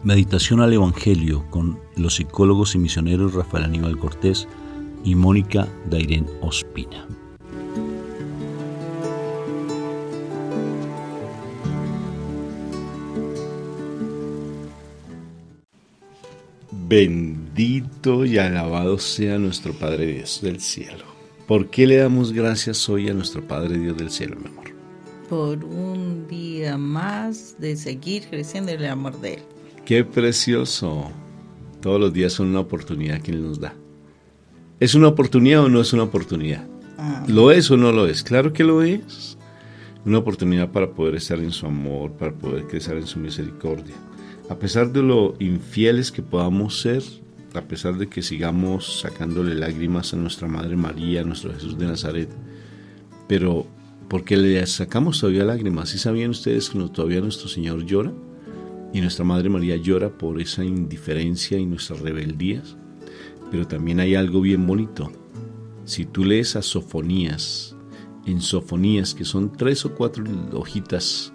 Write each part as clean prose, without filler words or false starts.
Meditación al Evangelio con los psicólogos y misioneros Rafael Aníbal Cortés y Mónica Dairén Ospina. Bendito y alabado sea nuestro Padre Dios del cielo. ¿Por qué le damos gracias hoy a nuestro Padre Dios del cielo, mi amor? Por un día más de seguir creciendo en el amor de Él. ¡Qué precioso! Todos los días son una oportunidad que Él nos da. ¿Es una oportunidad o no es una oportunidad? ¿Lo es o no lo es? Claro que lo es. Una oportunidad para poder estar en su amor, para poder crecer en su misericordia. A pesar de lo infieles que podamos ser, a pesar de que sigamos sacándole lágrimas a nuestra Madre María, a nuestro Jesús de Nazaret, pero porque le sacamos todavía lágrimas. ¿Sí sabían ustedes que todavía nuestro Señor llora? Y nuestra Madre María llora por esa indiferencia y nuestras rebeldías. Pero también hay algo bien bonito. Si tú lees a Sofonías, en Sofonías, que son 3 o 4 hojitas,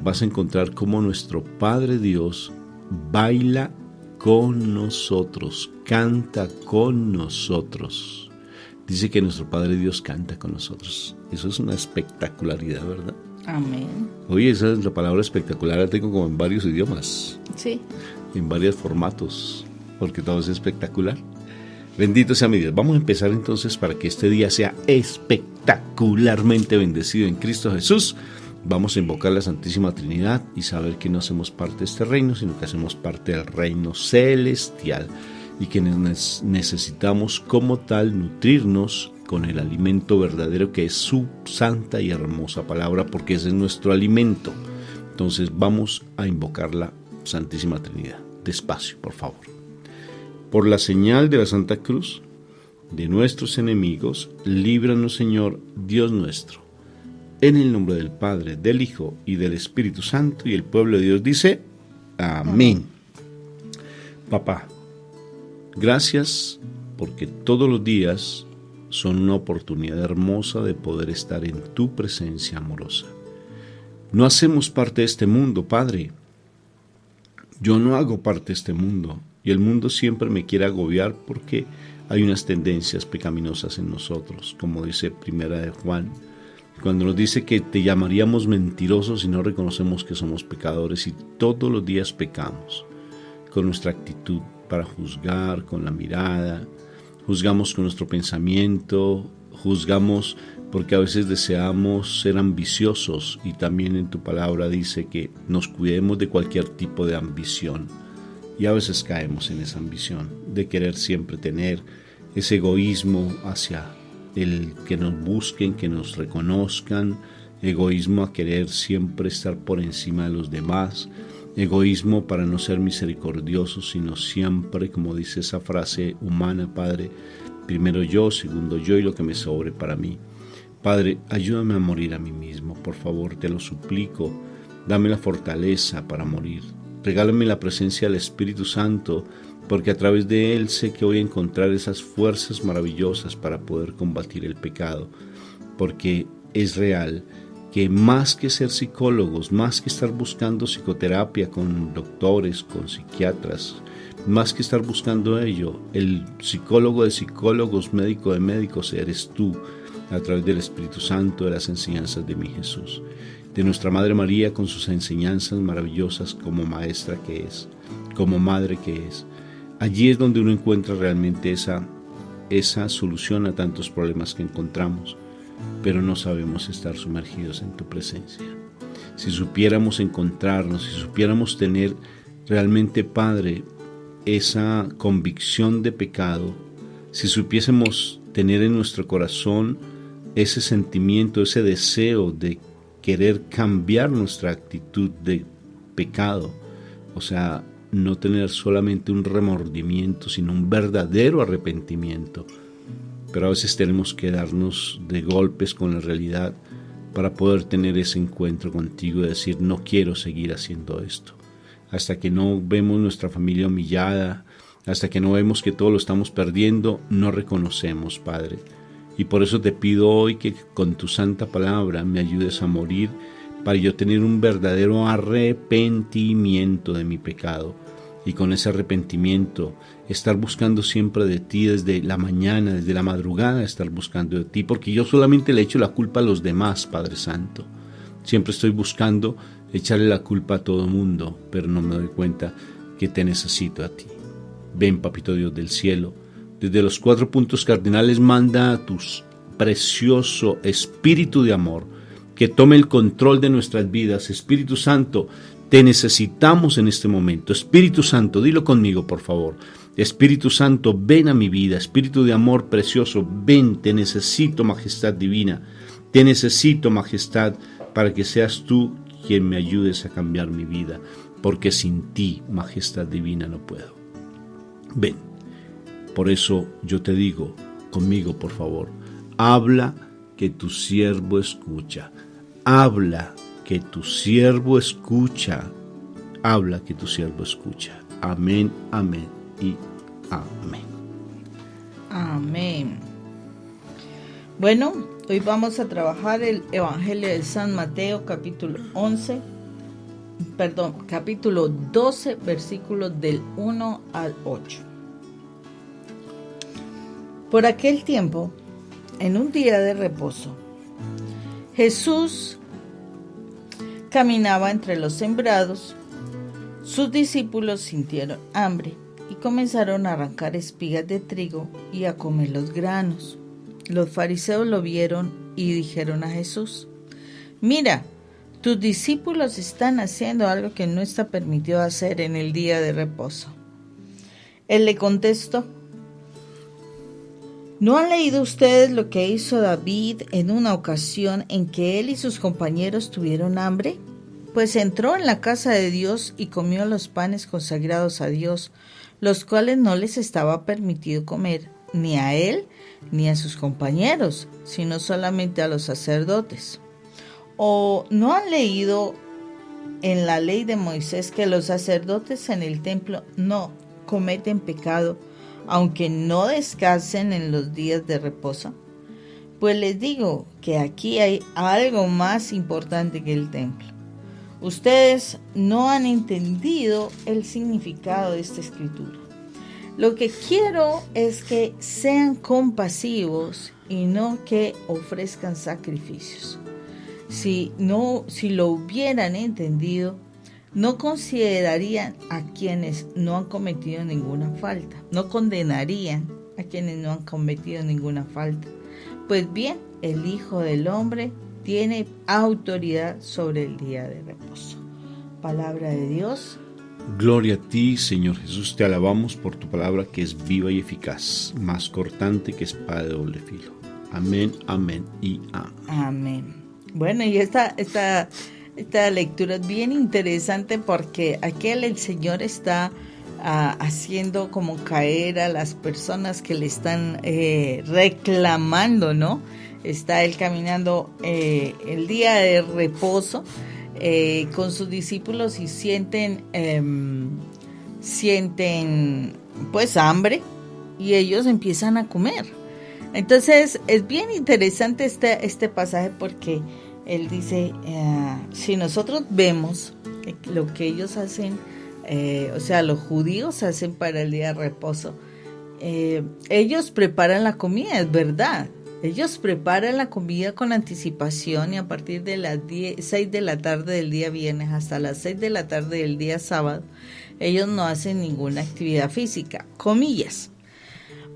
vas a encontrar cómo nuestro Padre Dios baila con nosotros, canta con nosotros. Dice que nuestro Padre Dios canta con nosotros. Eso es una espectacularidad, ¿verdad? Amén. Oye, esa es la palabra espectacular, la tengo como en varios idiomas. Sí. En varios formatos, porque todo es espectacular. Bendito sea mi Dios. Vamos a empezar entonces para que este día sea espectacularmente bendecido en Cristo Jesús. Vamos a invocar la Santísima Trinidad y saber que no hacemos parte de este reino, sino que hacemos parte del reino celestial y que necesitamos como tal nutrirnos con el alimento verdadero que es su santa y hermosa palabra, porque ese es nuestro alimento. Entonces vamos a invocar la Santísima Trinidad. Despacio, por favor. Por la señal de la Santa Cruz de nuestros enemigos, líbranos, Señor, Dios nuestro. En el nombre del Padre, del Hijo y del Espíritu Santo, y el pueblo de Dios dice, amén. Papá, gracias porque todos los días son una oportunidad hermosa de poder estar en tu presencia amorosa. No hacemos parte de este mundo, Padre. Yo no hago parte de este mundo, y el mundo siempre me quiere agobiar porque hay unas tendencias pecaminosas en nosotros, como dice Primera de Juan, cuando nos dice que te llamaríamos mentirosos si no reconocemos que somos pecadores, y todos los días pecamos con nuestra actitud para juzgar, con la mirada, juzgamos con nuestro pensamiento, juzgamos porque a veces deseamos ser ambiciosos, y también en tu palabra dice que nos cuidemos de cualquier tipo de ambición, y a veces caemos en esa ambición de querer siempre tener ese egoísmo hacia el que nos busquen, que nos reconozcan, egoísmo a querer siempre estar por encima de los demás, egoísmo para no ser misericordiosos, sino siempre, como dice esa frase humana, Padre, primero yo, segundo yo y lo que me sobre para mí. Padre, ayúdame a morir a mí mismo, por favor, te lo suplico, dame la fortaleza para morir, regálame la presencia del Espíritu Santo, porque a través de Él sé que voy a encontrar esas fuerzas maravillosas para poder combatir el pecado, porque es real que más que ser psicólogos, más que estar buscando psicoterapia con doctores, con psiquiatras, más que estar buscando ello, el psicólogo de psicólogos, médico de médicos eres tú, a través del Espíritu Santo, de las enseñanzas de mi Jesús, de nuestra Madre María con sus enseñanzas maravillosas como maestra que es, como madre que es. Allí es donde uno encuentra realmente esa solución a tantos problemas que encontramos, pero no sabemos estar sumergidos en tu presencia. Si supiéramos encontrarnos, si supiéramos tener realmente, Padre, esa convicción de pecado, si supiésemos tener en nuestro corazón ese sentimiento, ese deseo de querer cambiar nuestra actitud de pecado, o sea, no tener solamente un remordimiento, sino un verdadero arrepentimiento. Pero a veces tenemos que darnos de golpes con la realidad para poder tener ese encuentro contigo y decir, no quiero seguir haciendo esto. Hasta que no vemos nuestra familia humillada, hasta que no vemos que todo lo estamos perdiendo, no reconocemos, Padre. Y por eso te pido hoy que con tu santa palabra me ayudes a morir para yo tener un verdadero arrepentimiento de mi pecado. Y con ese arrepentimiento, estar buscando siempre de ti desde la mañana, desde la madrugada, estar buscando de ti, porque yo solamente le echo la culpa a los demás, Padre Santo. Siempre estoy buscando echarle la culpa a todo el mundo, pero no me doy cuenta que te necesito a ti. Ven, Papito Dios del cielo, desde los 4 puntos cardinales manda a tu precioso Espíritu de amor que tome el control de nuestras vidas. Espíritu Santo, te necesitamos en este momento. Espíritu Santo, dilo conmigo, por favor. Espíritu Santo, ven a mi vida. Espíritu de amor precioso, ven, te necesito, majestad divina. Te necesito, majestad, para que seas tú quien me ayudes a cambiar mi vida, porque sin ti, majestad divina, no puedo. Ven, por eso yo te digo, conmigo, por favor, habla que tu siervo escucha. Habla que tu siervo escucha. Habla que tu siervo escucha. Amén, amén y amén. Amén. Bueno, hoy vamos a trabajar el Evangelio de San Mateo, capítulo 12, versículos del 1 al 8. Por aquel tiempo, en un día de reposo, Jesús caminaba entre los sembrados. Sus discípulos sintieron hambre y comenzaron a arrancar espigas de trigo y a comer los granos. Los fariseos lo vieron y dijeron a Jesús: «Mira, tus discípulos están haciendo algo que no está permitido hacer en el día de reposo». Él le contestó: ¿No han leído ustedes lo que hizo David en una ocasión en que él y sus compañeros tuvieron hambre? Pues entró en la casa de Dios y comió los panes consagrados a Dios, los cuales no les estaba permitido comer, ni a él ni a sus compañeros, sino solamente a los sacerdotes. ¿O no han leído en la ley de Moisés que los sacerdotes en el templo no cometen pecado, aunque no descansen en los días de reposo? Pues les digo que aquí hay algo más importante que el templo. Ustedes no han entendido el significado de esta escritura. Lo que quiero es que sean compasivos y no que ofrezcan sacrificios. Si lo hubieran entendido, no considerarían a quienes no han cometido ninguna falta, no condenarían a quienes no han cometido ninguna falta. Pues bien, el Hijo del Hombre tiene autoridad sobre el día de reposo. Palabra de Dios. Gloria a ti, Señor Jesús, te alabamos por tu palabra que es viva y eficaz, más cortante que espada de doble filo. Amén, amén y amén. Amén. Bueno, y esta lectura es bien interesante porque aquí el Señor está haciendo como caer a las personas que le están reclamando, ¿no? Está él caminando el día de reposo con sus discípulos y sienten pues hambre y ellos empiezan a comer. Entonces es bien interesante este pasaje porque él dice, si nosotros vemos lo que ellos hacen, o sea, los judíos hacen para el día de reposo, ellos preparan la comida, es verdad. Ellos preparan la comida con anticipación y a partir de las 6 de la tarde del día viernes hasta las 6 de la tarde del día sábado, ellos no hacen ninguna actividad física, comillas.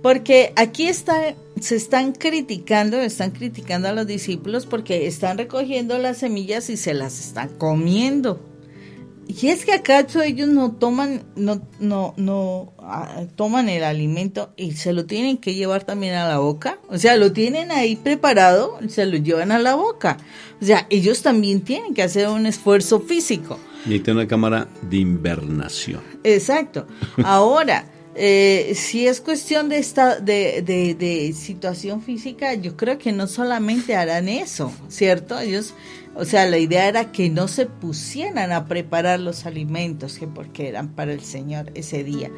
Porque aquí están criticando a los discípulos porque están recogiendo las semillas y se las están comiendo. Y es que acaso ellos no toman el alimento y se lo tienen que llevar también a la boca. O sea, lo tienen ahí preparado, se lo llevan a la boca. O sea, ellos también tienen que hacer un esfuerzo físico. Necesitan una cámara de invernación. Exacto. Ahora, si es cuestión de situación física, yo creo que no solamente harán eso, ¿cierto? Ellos, o sea, la idea era que no se pusieran a preparar los alimentos, que porque eran para el Señor ese día.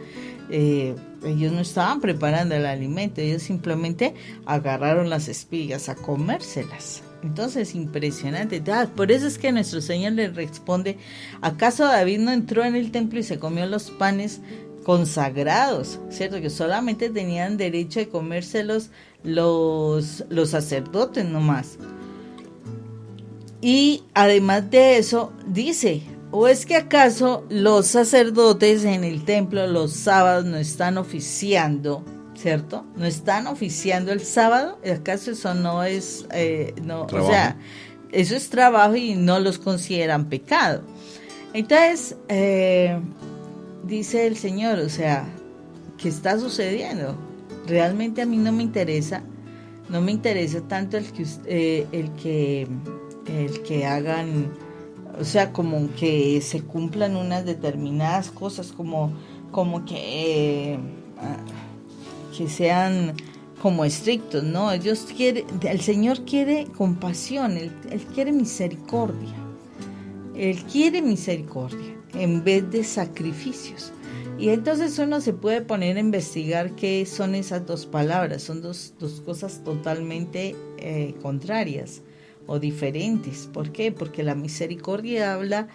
Ellos no estaban preparando el alimento, ellos simplemente agarraron las espigas a comérselas. Entonces, impresionante. Por eso es que nuestro Señor le responde, ¿acaso David no entró en el templo y se comió los panes consagrados? ¿Cierto? Que solamente tenían derecho de comérselos los sacerdotes nomás. Y además de eso, dice, ¿o es que acaso los sacerdotes en el templo los sábados no están oficiando? ¿Cierto? ¿No están oficiando el sábado? ¿Acaso eso no es, o sea, eso es trabajo y no los consideran pecado? Entonces, dice el Señor, o sea, ¿qué está sucediendo? Realmente a mí no me interesa tanto el que hagan, o sea, como que se cumplan unas determinadas cosas, como que sean como estrictos, ¿no? El Señor quiere compasión, Él quiere misericordia. Él quiere misericordia en vez de sacrificios. Y entonces uno se puede poner a investigar qué son esas dos palabras. Son dos cosas totalmente contrarias o diferentes. ¿Por qué? Porque la misericordia habla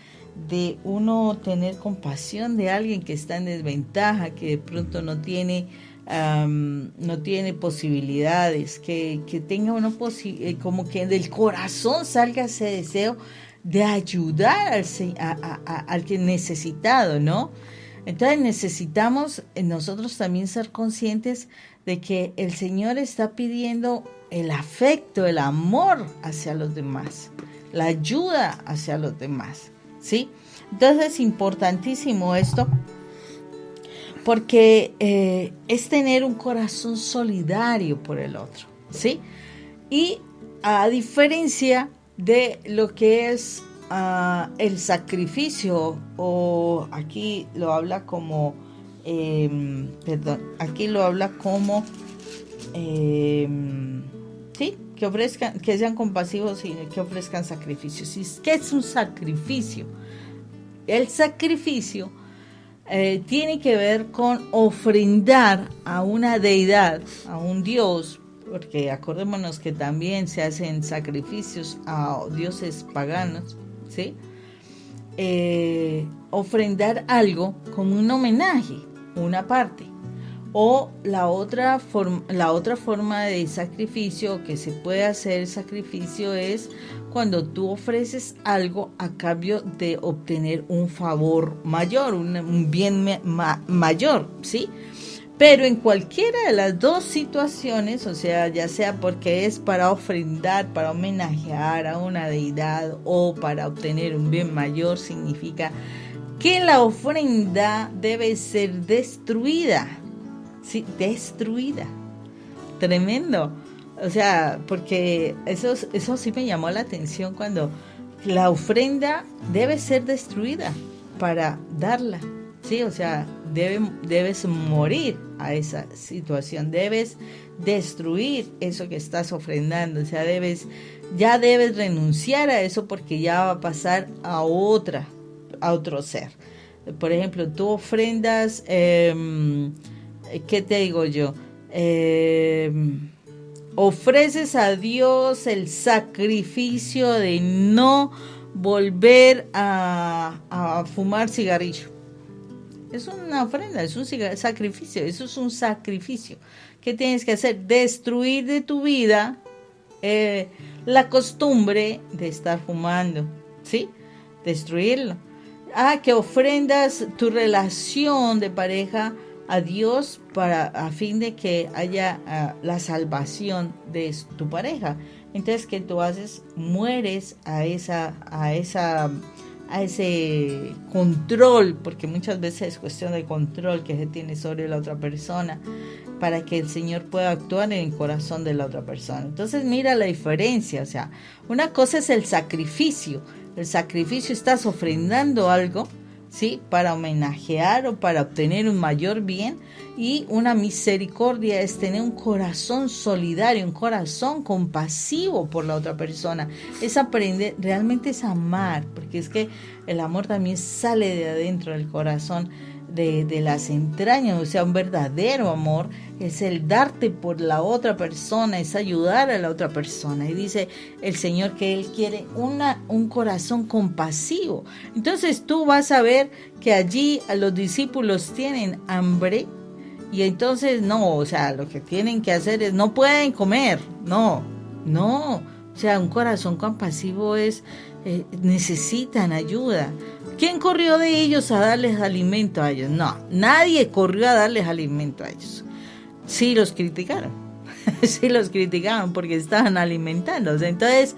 de uno tener compasión de alguien que está en desventaja, que de pronto no tiene posibilidades, que tenga como que del corazón salga ese deseo de ayudar al que necesitado, ¿no? Entonces necesitamos nosotros también ser conscientes de que el Señor está pidiendo el afecto, el amor hacia los demás, la ayuda hacia los demás, ¿sí? Entonces es importantísimo esto, porque es tener un corazón solidario por el otro, ¿sí? Y a diferencia de lo que es el sacrificio, o aquí lo habla como, sí, que sean compasivos y que ofrezcan sacrificios. ¿Y qué es un sacrificio? El sacrificio tiene que ver con ofrendar a una deidad, a un dios, porque acordémonos que también se hacen sacrificios a dioses paganos, ¿sí? Ofrendar algo como un homenaje, una parte. O la otra forma de sacrificio que se puede hacer sacrificio es cuando tú ofreces algo a cambio de obtener un favor mayor, un bien mayor, ¿sí? Pero en cualquiera de las dos situaciones, o sea, ya sea porque es para ofrendar, para homenajear a una deidad o para obtener un bien mayor, significa que la ofrenda debe ser destruida. Sí, destruida. Tremendo. O sea, porque eso sí me llamó la atención, cuando la ofrenda debe ser destruida para darla. Sí, o sea, debes morir a esa situación, debes destruir eso que estás ofrendando, o sea, ya debes renunciar a eso, porque ya va a pasar a otro ser. Por ejemplo, tú ofrendas, ¿qué te digo yo? Ofreces a Dios el sacrificio de no volver a fumar cigarrillo. Es una ofrenda, es un sacrificio, eso es un sacrificio. ¿Qué tienes que hacer? Destruir de tu vida la costumbre de estar fumando, ¿sí? Destruirlo. Que ofrendas tu relación de pareja a Dios a fin de que haya la salvación de tu pareja. Entonces, ¿qué tú haces? Mueres a ese control, porque muchas veces es cuestión de control que se tiene sobre la otra persona, para que el Señor pueda actuar en el corazón de la otra persona. Entonces mira la diferencia, o sea, una cosa es el sacrificio. El sacrificio, estás ofrendando algo, ¿sí?, para homenajear o para obtener un mayor bien, y una misericordia es tener un corazón solidario, un corazón compasivo por la otra persona. Es aprender, realmente es amar, porque es que el amor también sale de adentro del corazón de las entrañas, o sea, un verdadero amor es el darte por la otra persona, es ayudar a la otra persona. Y dice el Señor que Él quiere un corazón compasivo. Entonces tú vas a ver que allí a los discípulos tienen hambre y entonces no, o sea, lo que tienen que hacer es, no pueden comer, no, o sea, un corazón compasivo es, necesitan ayuda. ¿Quién corrió de ellos a darles alimento a ellos? No, nadie corrió a darles alimento a ellos. Sí los criticaron, sí los criticaban porque estaban alimentándose. Entonces,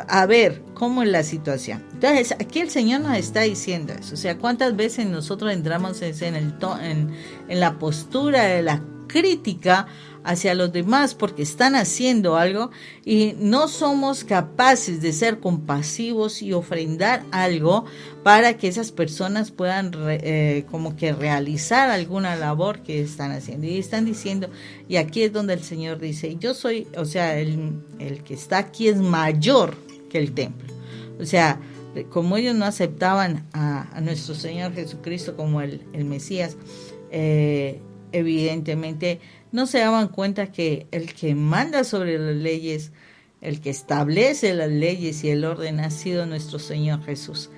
a ver, ¿cómo es la situación? Entonces, aquí el Señor nos está diciendo eso. O sea, ¿cuántas veces nosotros entramos en la postura de la crítica hacia los demás porque están haciendo algo y no somos capaces de ser compasivos y ofrendar algo para que esas personas puedan como que realizar alguna labor que están haciendo? Y están diciendo, y aquí es donde el Señor dice, yo soy, o sea, el que está aquí es mayor que el templo. O sea, como ellos no aceptaban a nuestro Señor Jesucristo como el Mesías, evidentemente no se daban cuenta que el que manda sobre las leyes, el que establece las leyes y el orden ha sido nuestro Señor Jesús.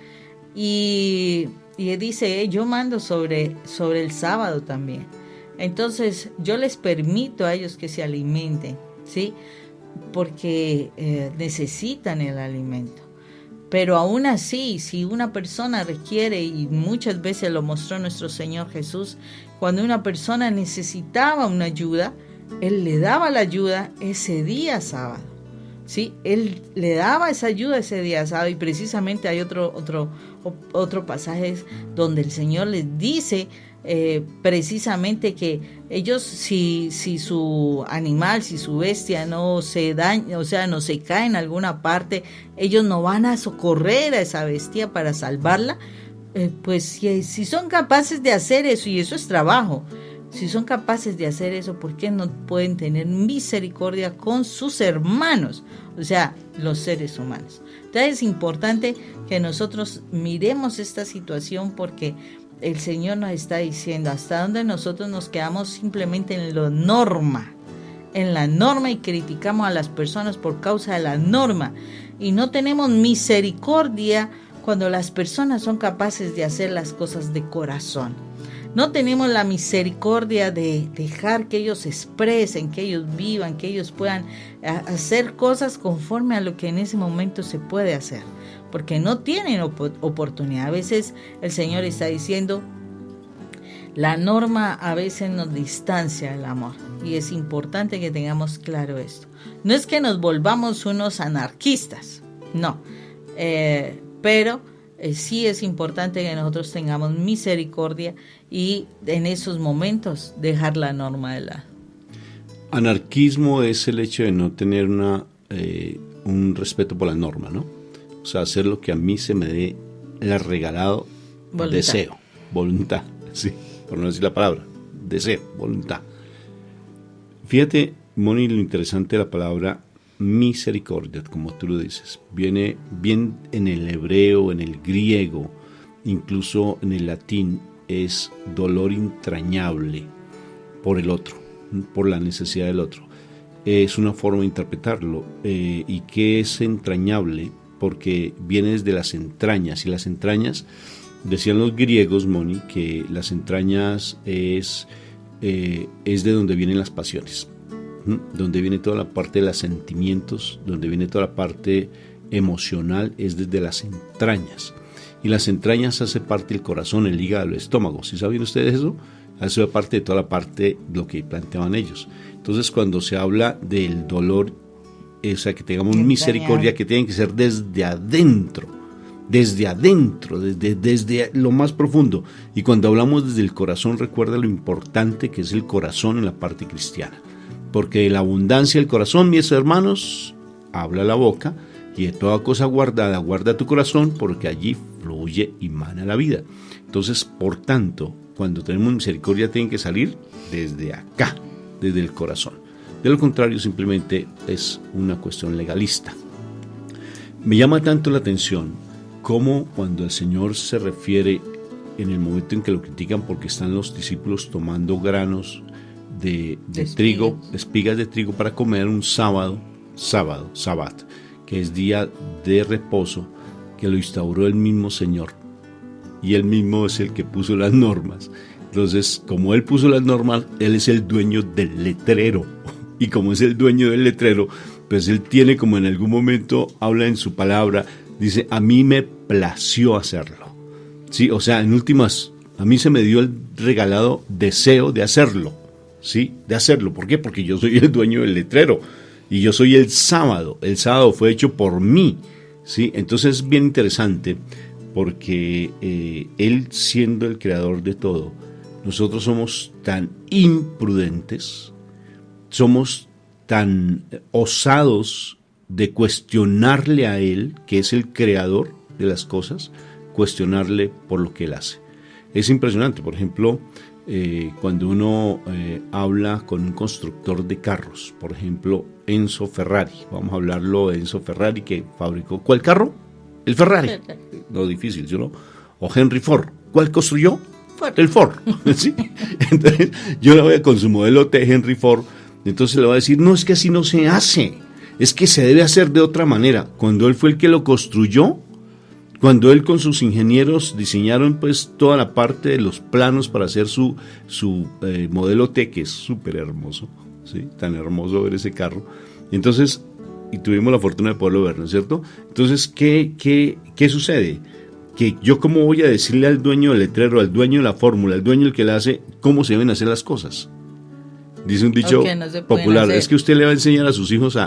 Y dice, yo mando sobre el sábado también. Entonces yo les permito a ellos que se alimenten, ¿sí? Porque necesitan el alimento. Pero aún así, si una persona requiere, y muchas veces lo mostró nuestro Señor Jesús, cuando una persona necesitaba una ayuda, Él le daba la ayuda ese día sábado, ¿sí? Él le daba esa ayuda ese día sábado, y precisamente hay otro pasaje donde el Señor les dice precisamente que ellos, si su animal, si su bestia no se daña, o sea, no se cae en alguna parte, ellos no van a socorrer a esa bestia para salvarla. Pues si son capaces de hacer eso, y eso es trabajo, si son capaces de hacer eso, ¿por qué no pueden tener misericordia con sus hermanos? O sea, los seres humanos. Entonces es importante que nosotros miremos esta situación, porque el Señor nos está diciendo hasta dónde nosotros nos quedamos simplemente en la norma, y criticamos a las personas por causa de la norma, y no tenemos misericordia cuando las personas son capaces de hacer las cosas de corazón. No tenemos la misericordia de dejar que ellos se expresen, que ellos vivan, que ellos puedan hacer cosas conforme a lo que en ese momento se puede hacer, porque no tienen oportunidad. A veces el Señor está diciendo, la norma a veces nos distancia del amor, y es importante que tengamos claro esto. No es que nos volvamos unos anarquistas, no, pero sí es importante que nosotros tengamos misericordia y en esos momentos dejar la norma de lado. Anarquismo es el hecho de no tener un respeto por la norma, ¿no? O sea, hacer lo que a mí se me dé el regalado deseo, voluntad, sí, por no decir la palabra, deseo, voluntad. Fíjate, Moni, lo interesante de la palabra misericordia, como tú lo dices, viene bien en el hebreo, en el griego, incluso en el latín, es dolor entrañable por el otro, por la necesidad del otro. Es una forma de interpretarlo. ¿Y qué es entrañable? Porque viene desde las entrañas, y las entrañas, decían los griegos, Moni, que las entrañas es de donde vienen las pasiones, donde viene toda la parte de los sentimientos, donde viene toda la parte emocional, es desde las entrañas. Y las entrañas hace parte del corazón, el hígado, el estómago. ¿Sí saben ustedes eso? Hace parte de toda la parte, lo que planteaban ellos. Entonces, cuando se habla del dolor, o sea, que tengamos misericordia, que tiene que ser desde adentro, desde lo más profundo. Y cuando hablamos desde el corazón, recuerda lo importante que es el corazón en la parte cristiana. Porque de la abundancia del corazón, mis hermanos, habla la boca, y de toda cosa guardada, guarda tu corazón, porque allí fluye y mana la vida. Entonces, por tanto, cuando tenemos misericordia, tiene que salir desde acá, desde el corazón. De lo contrario, simplemente es una cuestión legalista. Me llama tanto la atención cómo cuando el Señor se refiere en el momento en que lo critican porque están los discípulos tomando granos de trigo, espigas de trigo para comer un sabbat, que es día de reposo, que lo instauró el mismo Señor. Y él mismo es el que puso las normas. Entonces, como él puso las normas, él es el dueño del letrero. Y como es el dueño del letrero, pues él tiene, como en algún momento habla en su palabra, dice, a mí me plació hacerlo. Sí, o sea, en últimas, a mí se me dio el regalado deseo de hacerlo. ¿Sí? De hacerlo. ¿Por qué? Porque yo soy el dueño del letrero. Y yo soy el sábado. El sábado fue hecho por mí. ¿Sí? Entonces es bien interesante porque él, siendo el creador de todo, nosotros somos tan imprudentes, somos tan osados de cuestionarle a él, que es el creador de las cosas, cuestionarle por lo que él hace. Es impresionante. Por ejemplo, cuando uno habla con un constructor de carros, por ejemplo Enzo Ferrari, vamos a hablarlo de Enzo Ferrari, que fabricó, ¿cuál carro? El Ferrari, no difícil, ¿no? O Henry Ford, ¿cuál construyó? Ford. El Ford, ¿sí? Entonces yo le voy con su modelo T Henry Ford, entonces le voy a decir, no, es que así no se hace, es que se debe hacer de otra manera. Cuando él fue el que lo construyó, cuando él con sus ingenieros diseñaron pues toda la parte de los planos para hacer su modelo T, que es súper hermoso, ¿sí? Tan hermoso ver ese carro. Entonces, y tuvimos la fortuna de poderlo ver, ¿no es cierto? Entonces, ¿qué sucede? Que yo cómo voy a decirle al dueño del letrero, al dueño de la fórmula, al dueño del que la hace, cómo se deben hacer las cosas. Dice un dicho popular, es que usted le va a enseñar a sus hijos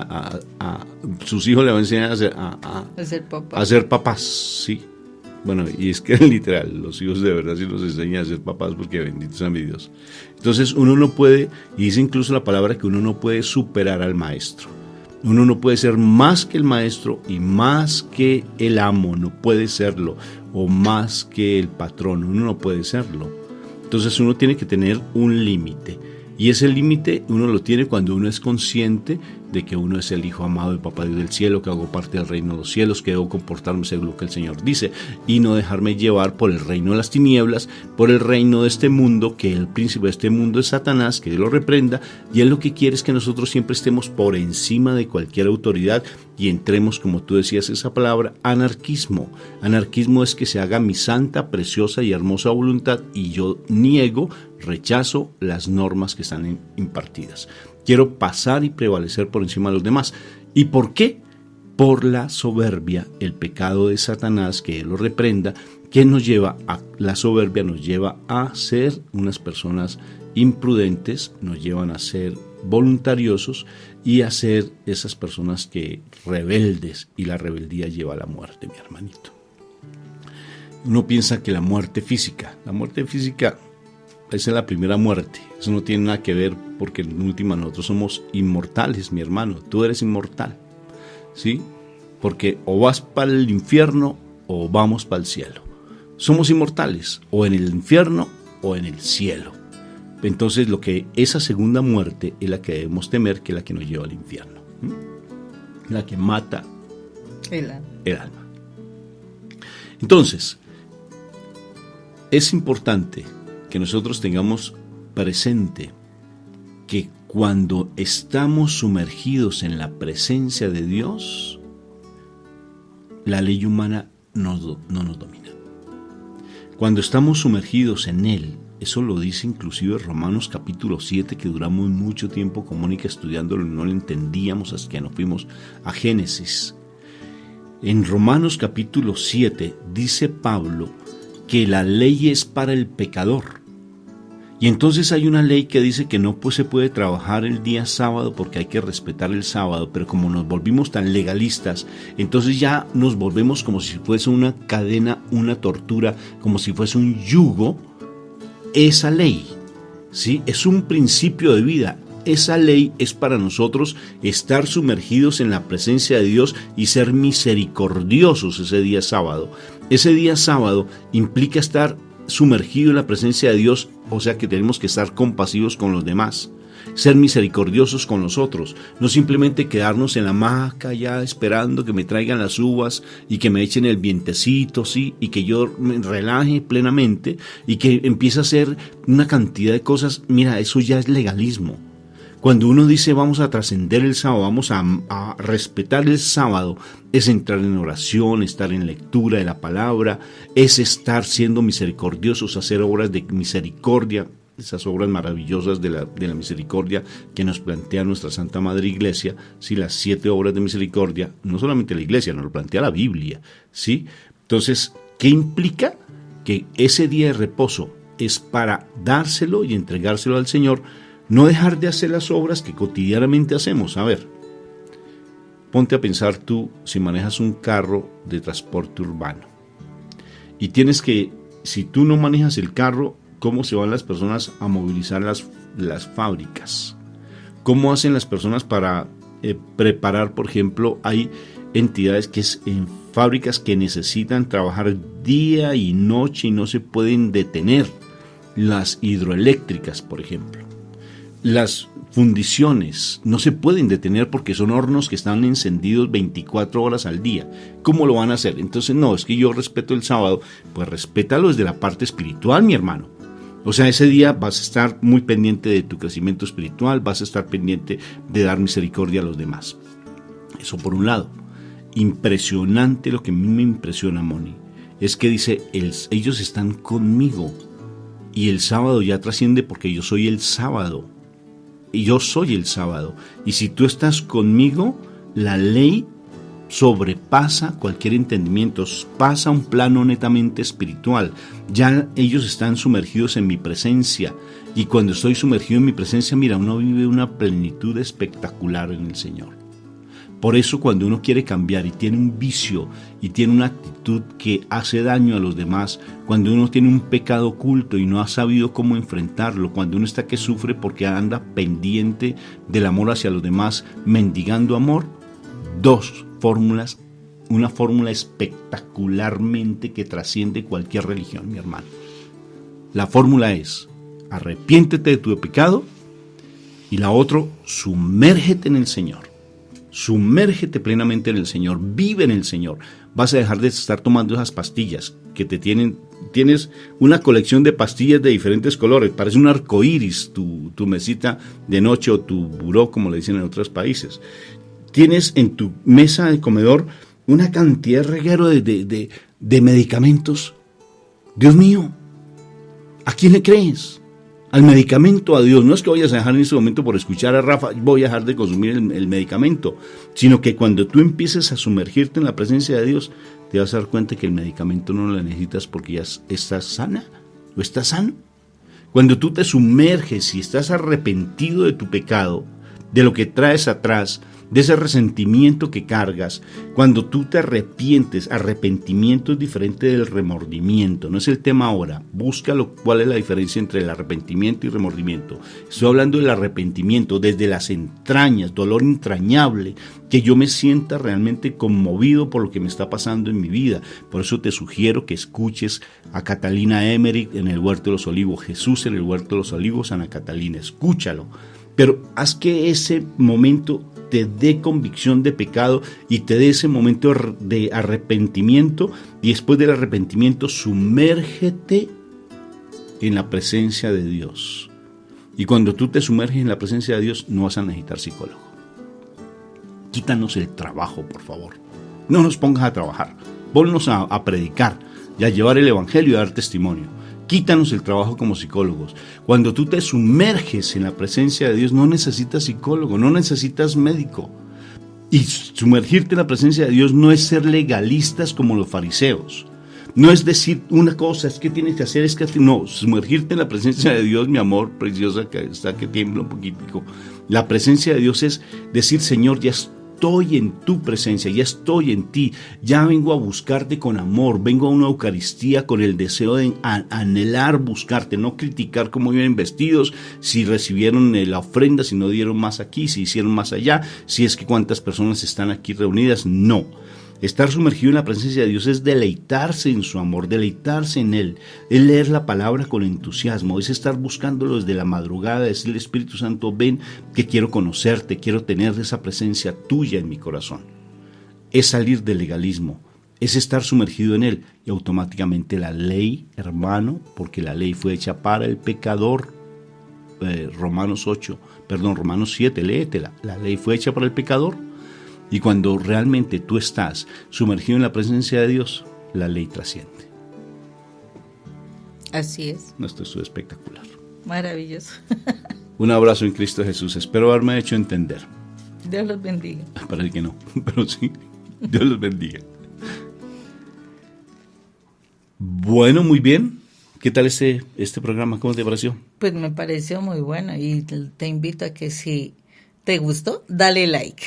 sus hijos le va a enseñar a ser papás, sí. Bueno, y es que literal, los hijos de verdad sí los enseñan a ser papás porque bendito sea mi Dios. Entonces uno no puede, y dice incluso la palabra que uno no puede superar al maestro. Uno no puede ser más que el maestro y más que el amo, no puede serlo, o más que el patrón, uno no puede serlo. Entonces uno tiene que tener un límite. Y ese límite uno lo tiene cuando uno es consciente de que uno es el hijo amado del Papá Dios del cielo, que hago parte del reino de los cielos, que debo comportarme según lo que el Señor dice y no dejarme llevar por el reino de las tinieblas, por el reino de este mundo, que el príncipe de este mundo es Satanás, que Dios lo reprenda, y él lo que quiere es que nosotros siempre estemos por encima de cualquier autoridad y entremos, como tú decías esa palabra, anarquismo. Anarquismo es que se haga mi santa, preciosa y hermosa voluntad y yo rechazo las normas que están impartidas. Quiero pasar y prevalecer por encima de los demás. ¿Y por qué? Por la soberbia, el pecado de Satanás, que él lo reprenda, que nos lleva a la soberbia, nos lleva a ser unas personas imprudentes, nos llevan a ser voluntariosos y a ser esas personas que rebeldes, y la rebeldía lleva a la muerte, mi hermanito. Uno piensa que la muerte física esa es la primera muerte. Eso no tiene nada que ver porque en última nosotros somos inmortales, mi hermano. Tú eres inmortal, ¿sí? Porque o vas para el infierno o vamos para el cielo. Somos inmortales, o en el infierno o en el cielo. Entonces esa segunda muerte es la que debemos temer, que es la que nos lleva al infierno. La que mata el alma. Entonces, es importante que nosotros tengamos presente que cuando estamos sumergidos en la presencia de Dios, la ley humana no nos domina. Cuando estamos sumergidos en Él, eso lo dice inclusive Romanos capítulo 7, que duramos mucho tiempo con Mónica estudiándolo y no lo entendíamos hasta que nos fuimos a Génesis. En Romanos capítulo 7 dice Pablo que la ley es para el pecador. Y entonces hay una ley que dice que no se puede trabajar el día sábado porque hay que respetar el sábado, pero como nos volvimos tan legalistas, entonces ya nos volvemos como si fuese una cadena, una tortura, como si fuese un yugo. Esa ley, ¿sí? Es un principio de vida. Esa ley es para nosotros estar sumergidos en la presencia de Dios y ser misericordiosos ese día sábado. Ese día sábado implica estar sumergido en la presencia de Dios, o sea que tenemos que estar compasivos con los demás. ser misericordiosos con los otros, no simplemente quedarnos en la hamaca ya esperando que me traigan las uvas y que me echen el vientecito, sí, y que yo me relaje plenamente y que empiece a hacer una cantidad de cosas. Mira, eso ya es legalismo. Cuando uno dice vamos a trascender el sábado, vamos a respetar el sábado, es entrar en oración, estar en lectura de la palabra, es estar siendo misericordiosos, hacer obras de misericordia, esas obras maravillosas de la misericordia que nos plantea nuestra Santa Madre Iglesia, ¿sí? Las 7 obras de misericordia, no solamente la Iglesia, nos lo plantea la Biblia, ¿sí? Entonces, ¿qué implica? Que ese día de reposo es para dárselo y entregárselo al Señor. No dejar de hacer las obras que cotidianamente hacemos. A ver, ponte a pensar tú si manejas un carro de transporte urbano y tienes que, si tú no manejas el carro, ¿cómo se van las personas a movilizar las fábricas? ¿Cómo hacen las personas para preparar, por ejemplo, hay entidades que es en fábricas que necesitan trabajar día y noche y no se pueden detener? Las hidroeléctricas, por ejemplo. Las fundiciones no se pueden detener porque son hornos que están encendidos 24 horas al día. ¿Cómo lo van a hacer? Entonces, no, es que yo respeto el sábado. Pues respétalo desde la parte espiritual, mi hermano. O sea, ese día vas a estar muy pendiente de tu crecimiento espiritual, vas a estar pendiente de dar misericordia a los demás. Eso por un lado. Impresionante, lo que a mí me impresiona, Moni, es que dice, ellos están conmigo. Y el sábado ya trasciende porque yo soy el sábado. Y yo soy el sábado. Y si tú estás conmigo, la ley sobrepasa cualquier entendimiento, pasa a un plano netamente espiritual. Ya ellos están sumergidos en mi presencia. Y cuando estoy sumergido en mi presencia, mira, uno vive una plenitud espectacular en el Señor. Por eso cuando uno quiere cambiar y tiene un vicio y tiene una actitud que hace daño a los demás, cuando uno tiene un pecado oculto y no ha sabido cómo enfrentarlo, cuando uno está que sufre porque anda pendiente del amor hacia los demás, mendigando amor, 2 fórmulas, una fórmula espectacularmente que trasciende cualquier religión, mi hermano. La fórmula es, arrepiéntete de tu pecado, y la otra, sumérgete en el Señor. Sumérgete plenamente en el Señor, vive en el Señor. Vas a dejar de estar tomando esas pastillas que tienes una colección de pastillas de diferentes colores, parece un arco iris tu mesita de noche o tu buró, como le dicen en otros países. Tienes en tu mesa de comedor una cantidad de reguero de medicamentos. Dios mío, ¿a quién le crees? Al medicamento, a Dios. No es que vayas a dejar en ese momento por escuchar a Rafa, voy a dejar de consumir el medicamento, sino que cuando tú empieces a sumergirte en la presencia de Dios, te vas a dar cuenta que el medicamento no lo necesitas porque ya estás sana o estás sano. Cuando tú te sumerges y estás arrepentido de tu pecado, de lo que traes atrás, de ese resentimiento que cargas, cuando tú te arrepientes, arrepentimiento es diferente del remordimiento, no es el tema ahora, búscalo cuál es la diferencia entre el arrepentimiento y remordimiento. Estoy hablando del arrepentimiento desde las entrañas, dolor entrañable, que yo me sienta realmente conmovido por lo que me está pasando en mi vida. Por eso te sugiero que escuches a Catalina Emmerich en el Huerto de los Olivos, Jesús en el Huerto de los Olivos, Ana Catalina, escúchalo, pero haz que ese momento te dé convicción de pecado y te dé ese momento de arrepentimiento, y después del arrepentimiento sumérgete en la presencia de Dios. Y cuando tú te sumerges en la presencia de Dios no vas a necesitar psicólogo. Quítanos el trabajo, por favor. No nos pongas a trabajar, ponnos a predicar y a llevar el evangelio y a dar testimonio. Quítanos el trabajo como psicólogos. Cuando tú te sumerges en la presencia de Dios, no necesitas psicólogo, no necesitas médico. Y sumergirte en la presencia de Dios no es ser legalistas como los fariseos. No es decir una cosa, es que tienes que hacer, es que... No, sumergirte en la presencia de Dios, mi amor preciosa, que está que tiembla un poquitico. La presencia de Dios es decir, Señor, ya estoy en tu presencia, ya estoy en ti, ya vengo a buscarte con amor, vengo a una Eucaristía con el deseo de anhelar buscarte, no criticar cómo vienen vestidos, si recibieron la ofrenda, si no dieron más aquí, si hicieron más allá, si es que cuántas personas están aquí reunidas, no. Estar sumergido en la presencia de Dios es deleitarse en su amor, deleitarse en Él. Es leer la palabra con entusiasmo, es estar buscándolo desde la madrugada, decirle, Espíritu Santo, ven que quiero conocerte, quiero tener esa presencia tuya en mi corazón. Es salir del legalismo, es estar sumergido en Él. Y automáticamente la ley, hermano, porque la ley fue hecha para el pecador. Romanos 7, léetela. La ley fue hecha para el pecador. Y cuando realmente tú estás sumergido en la presencia de Dios, la ley trasciende. Así es. Esto es espectacular. Maravilloso. Un abrazo en Cristo Jesús. Espero haberme hecho entender. Dios los bendiga. Para el que no, pero sí. Dios los bendiga. Bueno, muy bien. ¿Qué tal este programa? ¿Cómo te pareció? Pues me pareció muy bueno y te invito a que si te gustó, dale like.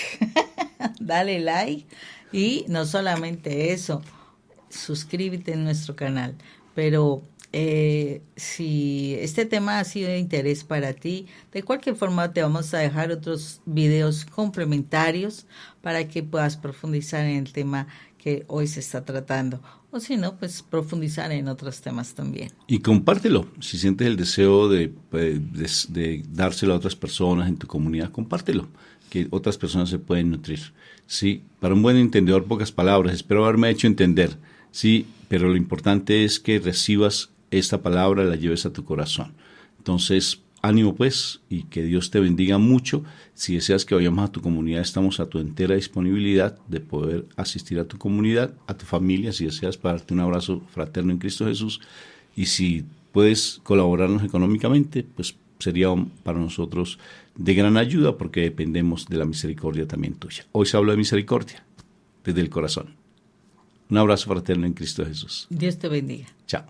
Dale like y no solamente eso, suscríbete en nuestro canal. Pero si este tema ha sido de interés para ti, de cualquier forma te vamos a dejar otros videos complementarios para que puedas profundizar en el tema que hoy se está tratando. O si no, pues profundizar en otros temas también. Y compártelo. Si sientes el deseo de dárselo a otras personas en tu comunidad, compártelo, que otras personas se pueden nutrir. Sí, para un buen entendedor, pocas palabras. Espero haberme hecho entender. Sí, pero lo importante es que recibas esta palabra, la lleves a tu corazón. Entonces, ánimo pues, y que Dios te bendiga mucho. Si deseas que vayamos a tu comunidad, estamos a tu entera disponibilidad de poder asistir a tu comunidad, a tu familia, si deseas, para darte un abrazo fraterno en Cristo Jesús. Y si puedes colaborarnos económicamente, pues sería para nosotros de gran ayuda, porque dependemos de la misericordia también tuya. Hoy se habla de misericordia desde el corazón. Un abrazo fraterno en Cristo Jesús. Dios te bendiga. Chao.